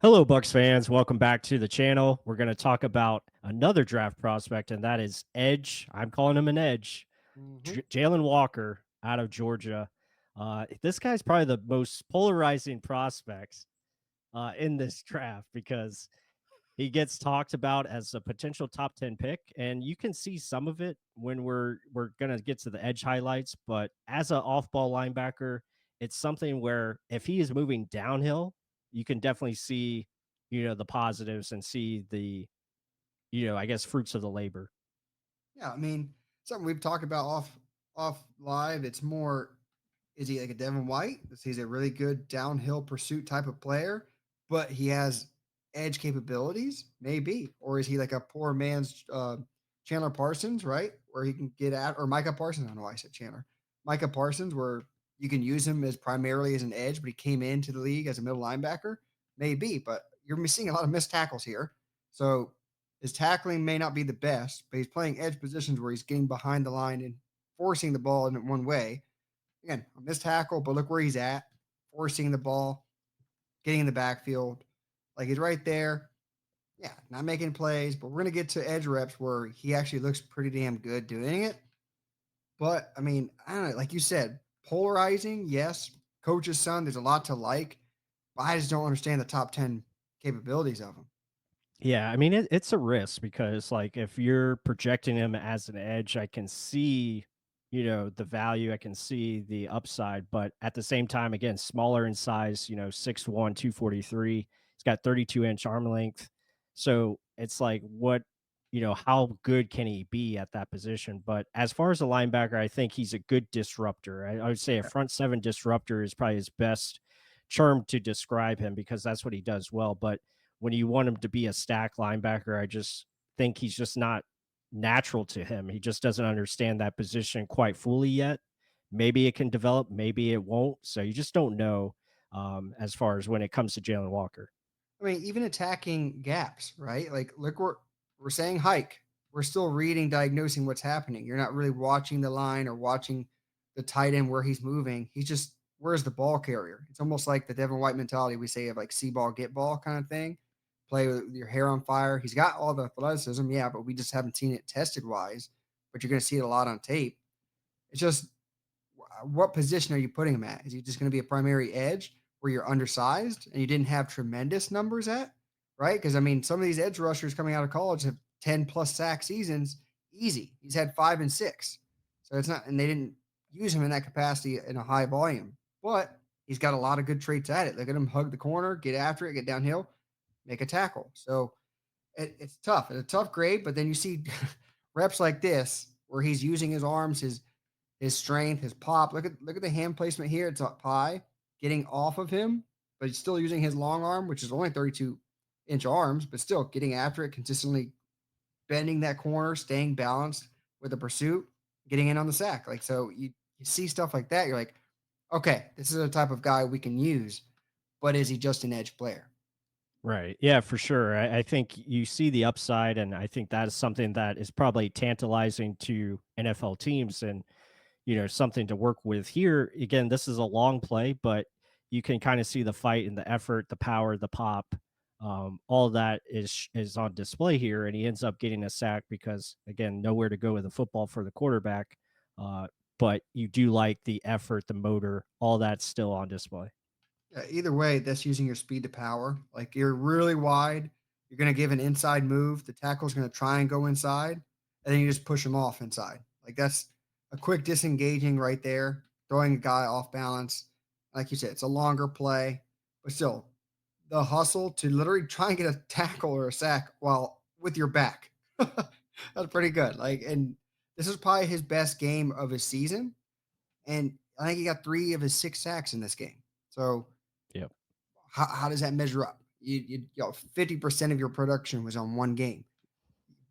Hello, Bucs fans. Welcome back to the channel. We're going to talk about another draft prospect, and that is Edge. I'm calling him an Edge. Mhm. Jalon Walker out of Georgia. This guy's probably the most polarizing prospects in this draft because he gets talked about as a potential top 10 pick, and you can see some of it when we're gonna get to the edge highlights. But as an off-ball linebacker, it's something where if he is moving downhill, you can definitely see, the positives and see the, I guess fruits of the labor. Yeah, I mean, something we've talked about off live. It's more, is he like a Devin White? He's a really good downhill pursuit type of player, but he has edge capabilities, maybe. Or is he like a poor man's Chandler Parsons, right? Where he can get at, or Micah Parsons. I don't know why I said Chandler. Micah Parsons, where you can use him as primarily as an edge, but he came into the league as a middle linebacker, maybe. But you're seeing a lot of missed tackles here. So his tackling may not be the best, but he's playing edge positions where he's getting behind the line and forcing the ball in one way. Again, a missed tackle, but look where he's at, forcing the ball, getting in the backfield. Like he's right there. Yeah, not making plays, but we're going to get to edge reps where he actually looks pretty damn good doing it. But I mean, I don't know. Like you said, polarizing, yes. Coach's son, there's a lot to like, but I just don't understand the top 10 capabilities of him. Yeah, I mean it's a risk because like if you're projecting him as an edge, I can see, the value, I can see the upside, but at the same time, again, smaller in size, 6'1", 243. He's got 32-inch arm length. So it's like how good can he be at that position? But as far as a linebacker, I think he's a good disruptor. I would say a Yeah. front seven disruptor is probably his best term to describe him because that's what he does well. But when you want him to be a stack linebacker, I just think he's just not natural to him. He just doesn't understand that position quite fully yet. Maybe it can develop, maybe it won't. So you just don't know as far as when it comes to Jalen Walker. I mean, even attacking gaps, right? Like, look, we're saying hike. We're still reading, diagnosing what's happening. You're not really watching the line or watching the tight end where he's moving. He's just where's the ball carrier? It's almost like the Devin White mentality we say of like see ball, get ball kind of thing. Play with your hair on fire. He's got all the athleticism, yeah, but we just haven't seen it tested wise. But you're going to see it a lot on tape. It's just what position are you putting him at? Is he just going to be a primary edge where you're undersized and you didn't have tremendous numbers at? Right? Because I mean, some of these edge rushers coming out of college have 10 plus sack seasons easy. He's had 5 and 6. So it's not, and they didn't use him in that capacity in a high volume, but he's got a lot of good traits at it. Look at him hug the corner, get after it, get downhill, make a tackle. So it's tough. It's a tough grade, but then you see reps like this where he's using his arms, his strength, his pop. Look at the hand placement here. It's up high, getting off of him, but he's still using his long arm, which is only 32-inch arms, but still getting after it consistently, bending that corner, staying balanced with the pursuit, getting in on the sack. Like so, you see stuff like that. You're like, okay, this is a type of guy we can use, but is he just an edge player? Right. Yeah, for sure. I think you see the upside, and I think that is something that is probably tantalizing to NFL teams and something to work with here. Again, this is a long play, but you can kind of see the fight and the effort, the power, the pop. All of that is on display here, and he ends up getting a sack because again, nowhere to go with the football for the quarterback. Uh, but you do like the effort, the motor, all that's still on display. Yeah, either way, that's using your speed to power. Like you're really wide, you're going to give an inside move. The tackle's going to try and go inside, and then you just push him off inside. Like that's a quick disengaging right there, throwing a guy off balance. Like you said, it's a longer play, but still, the hustle to literally try and get a tackle or a sack while with your back. That's pretty good. Like, and this is probably his best game of his season. And I think he got 3 of his 6 sacks in this game. So Yep. how does that measure up? You know, 50% of your production was on one game.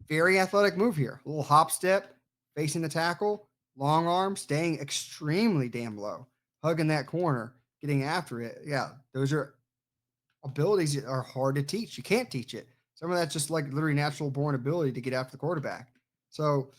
Very athletic move here. A little hop step, facing the tackle, long arm, staying extremely damn low, hugging that corner, getting after it. Yeah, those are abilities that are hard to teach. You can't teach it. Some of that's just like literally natural born ability to get after the quarterback. So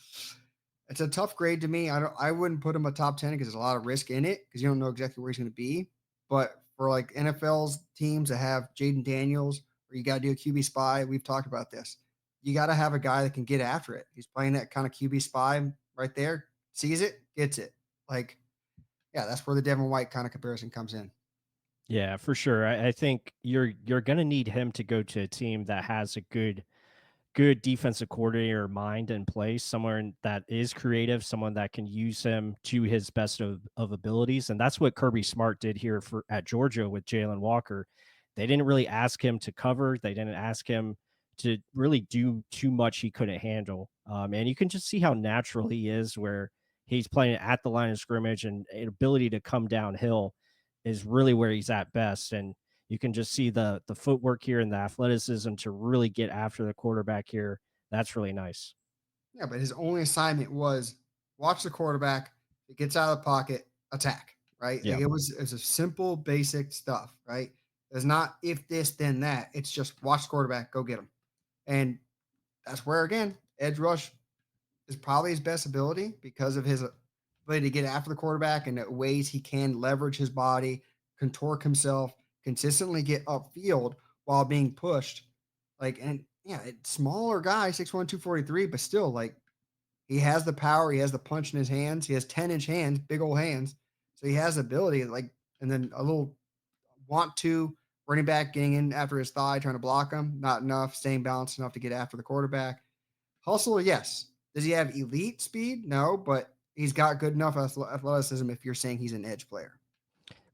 it's a tough grade to me. I wouldn't put him a top 10 because there's a lot of risk in it because you don't know exactly where he's going to be. But for like NFL's teams that have Jaden Daniels, or you got to do a QB spy. We've talked about this. You got to have a guy that can get after it. He's playing that kind of QB spy right there, sees it, gets it. Like, yeah, that's where the Devin White kind of comparison comes in. Yeah, for sure. I think you're gonna need him to go to a team that has a good defensive coordinator mind in place, someone that is creative, someone that can use him to his best of abilities. And that's what Kirby Smart did here for at Georgia with Jalon Walker. They didn't really ask him to cover, they didn't ask him to really do too much he couldn't handle. And you can just see how natural he is where he's playing at the line of scrimmage and ability to come downhill is really where he's at best. And you can just see the footwork here and the athleticism to really get after the quarterback here. That's really nice. Yeah, but his only assignment was watch the quarterback. It gets out of the pocket, attack. Right? Like Yeah. it was a simple, basic stuff. Right? It's not if this then that. It's just watch the quarterback, go get him. And that's where again, edge rush is probably his best ability because of his ability to get after the quarterback and the ways he can leverage his body, contort himself, consistently get upfield while being pushed. Like, and yeah, it's smaller guy, 6'1", 243, but still, like, he has the power, he has the punch in his hands, he has 10-inch hands, big old hands. So he has the ability, like, and then a little want to running back getting in after his thigh, trying to block him, not enough, staying balanced enough to get after the quarterback. Hustle, yes. Does he have elite speed? No, but he's got good enough athleticism if you're saying he's an edge player.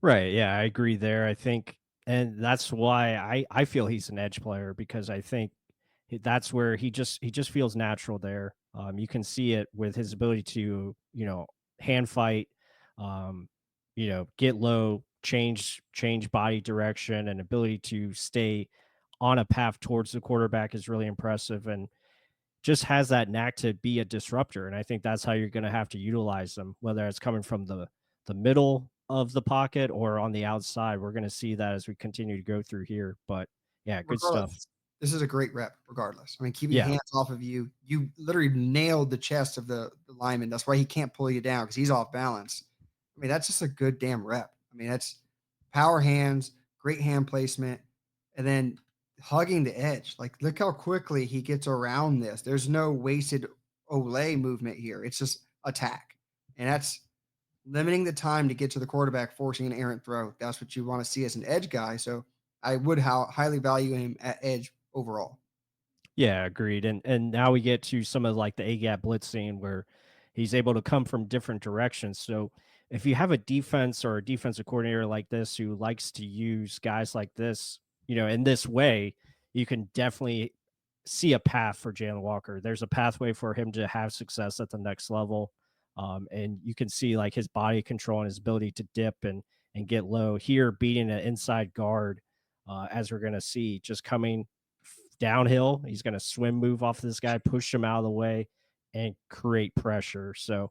Right. Yeah, I agree there. I think, and that's why I feel he's an edge player because I think that's where he just feels natural there. You can see it with his ability to hand fight, um, get low, change body direction, and ability to stay on a path towards the quarterback is really impressive. And just has that knack to be a disruptor, and I think that's how you're gonna have to utilize them, whether it's coming from the middle of the pocket or on the outside. We're gonna see that as we continue to go through here, but yeah, good stuff. Regardless, this is a great rep, regardless. I mean, keeping Yeah. hands off of you, you literally nailed the chest of the lineman. That's why he can't pull you down because he's off balance. I mean, that's just a good damn rep. I mean, that's power hands, great hand placement, and then hugging the edge. Like, look how quickly he gets around this. There's no wasted Olay movement here. It's just attack. And that's limiting the time to get to the quarterback, forcing an errant throw. That's what you want to see as an edge guy. So I would highly value him at edge overall. Yeah, agreed. And now we get to some of like the A gap blitzing where he's able to come from different directions. So if you have a defense or a defensive coordinator like this who likes to use guys like this, in this way, you can definitely see a path for Jalen Walker. There's a pathway for him to have success at the next level. And you can see like his body control and his ability to dip and get low here, beating an inside guard, as we're going to see, just coming downhill. He's going to swim move off this guy, push him out of the way, and create pressure. So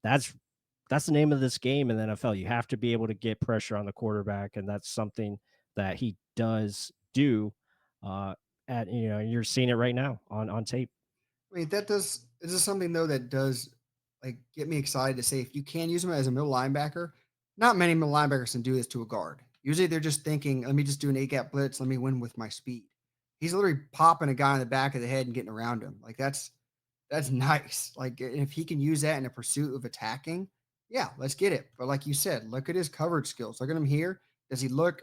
that's that's the name of this game in the NFL. You have to be able to get pressure on the quarterback, and that's something that he does do. Uh, at you're seeing it right now on tape. I mean, that does this is something though that does like get me excited to say if you can use him as a middle linebacker, not many middle linebackers can do this to a guard. Usually they're just thinking, let me just do an A gap blitz, let me win with my speed. He's literally popping a guy in the back of the head and getting around him. Like that's nice. Like if he can use that in a pursuit of attacking, yeah, let's get it. But like you said, look at his coverage skills. Look at him here. Does he look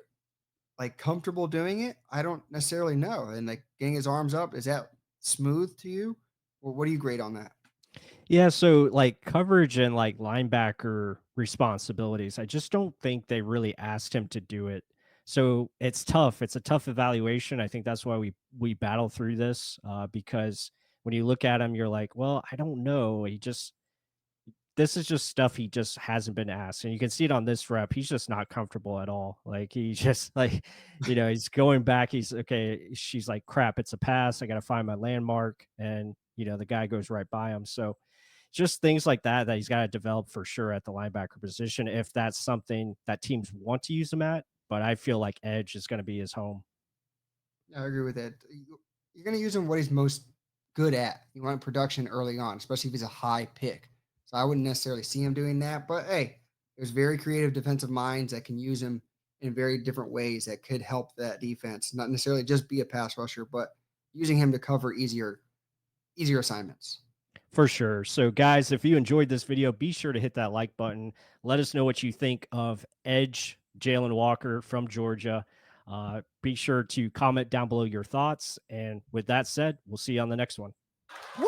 like comfortable doing it? I don't necessarily know. And like getting his arms up, is that smooth to you? Or what do you grade on that? Yeah, so like coverage and like linebacker responsibilities, I just don't think they really asked him to do it. So it's tough. It's a tough evaluation. I think that's why we battle through this, because when you look at him, you're like, well, I don't know. This is just stuff he just hasn't been asked. And you can see it on this rep. He's just not comfortable at all. Like he just like, he's going back. He's okay. She's like, crap, it's a pass. I got to find my landmark. And, the guy goes right by him. So just things like that he's got to develop for sure at the linebacker position if that's something that teams want to use him at. But I feel like edge is going to be his home. I agree with that. You're going to use him what he's most good at. You want production early on, especially if he's a high pick. So I wouldn't necessarily see him doing that. But hey, there's very creative defensive minds that can use him in very different ways that could help that defense, not necessarily just be a pass rusher, but using him to cover easier assignments. For sure. So, guys, if you enjoyed this video, be sure to hit that like button. Let us know what you think of Edge Jalon Walker from Georgia. Be sure to comment down below your thoughts. And with that said, we'll see you on the next one. Woo!